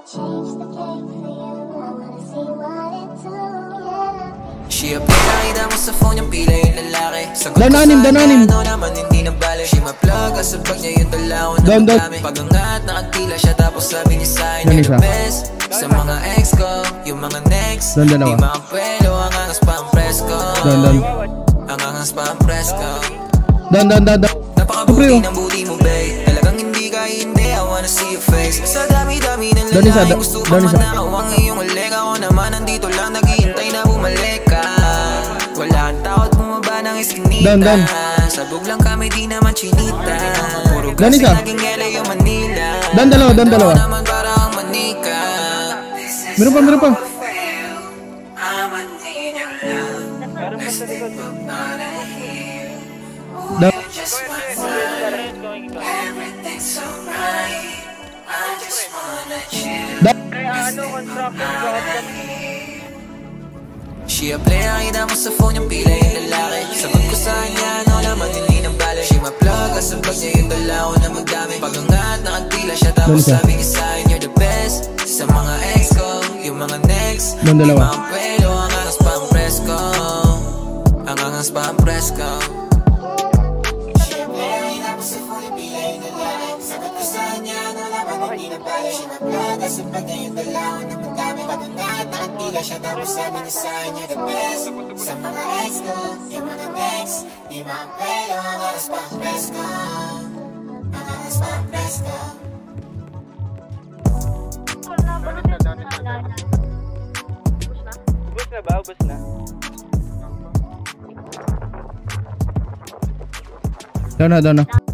She a play, nakita mo sa phone yung pila yung lalaki. Sagot Down ko anim, sa down kanya, anim. ano naman hindi na bale. She ma-plug, sa bag niya yung dalaw na Down, down. madami. Pagangat, nakagtila siya tapos sabi niya sa'kin Down you're the isa. best. Sa mga ex ko, yung mga next. Down dalawa. Di makapwelo, ang angas pa ang presko. Down. Ang angas pa ang presko. Down. Napakabuti ng buti mo, babe. Talagang hindi ka hindi, I wanna see your face. Sa dami-dami ng Down isa, lalaki, gusto pa down isa. manakaw ang iyong uleg. Ako naman nandito lang, naghihintay na bumalik ka. Wala kang takot bumaba ng iskinita. Down. Sabog lang kami, di naman chinita. Puro Down kasi isa. naging LA yung Manila. Down dalawa. Ako naman parang manika. Meron pa. I'm a need your love. Down. Just my time. Everything's so right. I just wanna chill. She a play, nakita mo sa phone yung pila yung lalaki. Sagot ko sa kanya, ano naman hindi na bale. She ma-plug, sa bag niya yung dalaw na madami. Pagangat, nakagtila siya tapos sabi niya sa'kin you're the best. Sa mga ex ko, yung mga next. Down dalawa. Di makapwelo, ang angas pa ang presko. Ang angas pa ang presko. She a play, nakita mo sa phone yung pila yung lalaki. Sagot ko sa kanya, ano naman hindi na bale. She ma-plug, sa bag niya yung dalaw na madami. Pagangat, nakagtila siya tapos sabi niya sa'kin you're the best. Sa mga ex ko, yung mga next. Di makapwelo, ang angas pa ang presko. Ang angas pa ang presko. Ubus na. Down na.